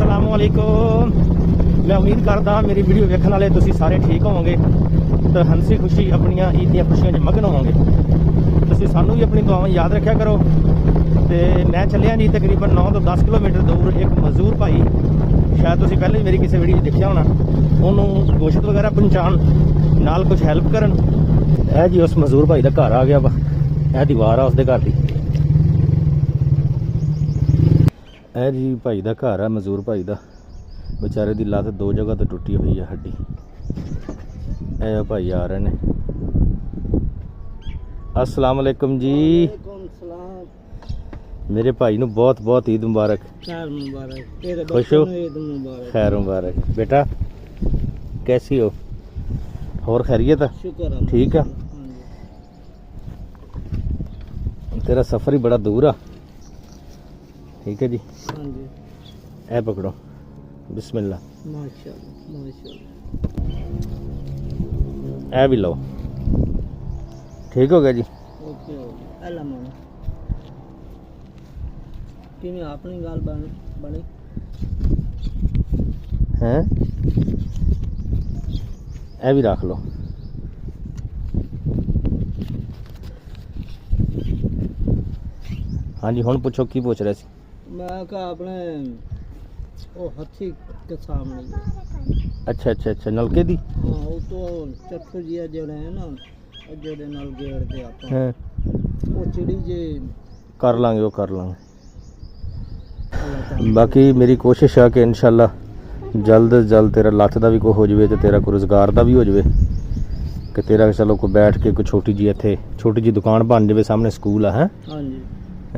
अस्सलामुअलैकुम। मैं उम्मीद करता मेरी वीडियो देखने वाले तुसी सारे ठीक होवोगे तो हंसी खुशी अपनी ईद दी खुशियां च मगन होवोगे। तुसी सानू भी अपनी दुआवां याद रखा करो। तो मैं चलिया जी तकरीबन 9 तो 10 किलोमीटर दूर एक मजदूर भाई, शायद तुसी पहले भी मेरी किसी वीडियो देखा होना, उन्होंने गोश्त वगैरह पहुँचाण नाल कुछ हैल्प करन। यह जी उस मजदूर भाई का घर आ गया वा, यह दीवार आ उसके घर की। ਇਹ ਜੀ ਭਾਈ ਦਾ ਘਰ ਆ, ਮਜ਼ਦੂਰ ਭਾਈ ਦਾ। ਵਿਚਾਰੇ ਦੀ ਲੱਤ ਦੋ ਜਗ੍ਹਾ ਤੋਂ ਟੁੱਟੀ ਹੋਈ ਆ ਹੱਡੀ। ਇਹ ਭਾਈ ਆ ਰਹੇ ਨੇ। अस्सलाम वालेकुम जी। मेरे भाई ਨੂੰ बहुत बहुत ईद मुबारक। खुश हो? खैर मुबारक। बेटा कैसी हो? और खैरियत है? ठीक है। तेरा सफ़र ही बड़ा दूर आ। ठीक है जी। ए पकड़ो, बिस्मिल्लाह। माशाअल्लाह माशाअल्लाह। ए भी लो। ठीक हो गया जी। ओके अल्लाह मानो कि मैं अपनी गाल बनी हैं। ए भी रख लो। हाँ जी, हुण पूछो की पूछ रहे सी? मैं कहा अपने ओ हथी के सामने। अच्छा अच्छा अच्छा, नलके दी। हाँ वो तो चट्टू जिया जेड़े है ना, जेड़े नाल गेड़ दे आपा। हैं वो चिड़ी जे कर लांगे, वो कर लांगे। बाकी मेरी कोशिश है कि इंशाल्लाह जल्द जल्द तेरा लत्त दा भी कोई हो जाए, तो तेरा कोई रोज़गार दा भी हो जाए, कि तेरा चलो कोई बैठ के कोई छोटी जी इत्थे छोटी जी दुकान बन जाए। सामने स्कूल है। हाँ जी,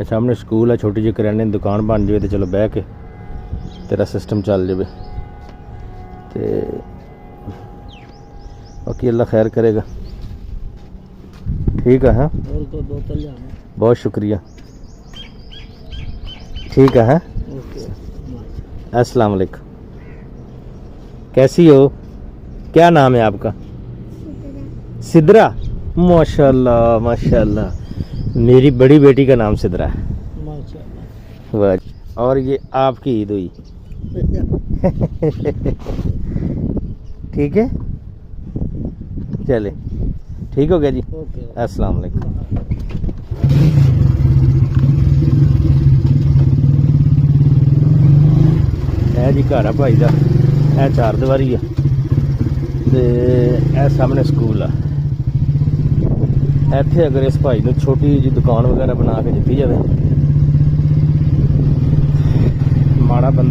सामने स्कूल है, छोटी जी करियाने की दुकान बन जाए, तो चलो बह के तेरा सिस्टम चल जाए। तो बाकी अल्लाह खैर करेगा। ठीक है। और तो बोतल जाना। बहुत शुक्रिया। ठीक है। ओके अस्सलाम वालेकुम। कैसी हो? क्या नाम है आपका? सिद्रा। माशाल्लाह माशाल्लाह। मेरी बड़ी बेटी का नाम सिद्रा है। माशाअल्लाह। वाह। और ये आपकी ईद हुई। ठीक है, चले ठीक हो गया जी। ओके अस्सलाम वालेकुम। ਇਹ ਜੀ ਘਰ ਆ ਭਾਈ ਦਾ। ਇਹ ਚਾਰ ਦੀਵਾਰੀ ਆ ਤੇ ਇਹ ਸਾਹਮਣੇ ਸਕੂਲ ਆ। ਇੱਥੇ ਅਗਰ ਇਸ ਭਾਈ ਨੂੰ ਛੋਟੀ ਜਿਹੀ ਦੁਕਾਨ ਵਗੈਰਾ ਬਣਾ ਕੇ ਦਿੱਤੀ ਜਾਵੇ, ਮਾੜਾ ਬੰਦਾ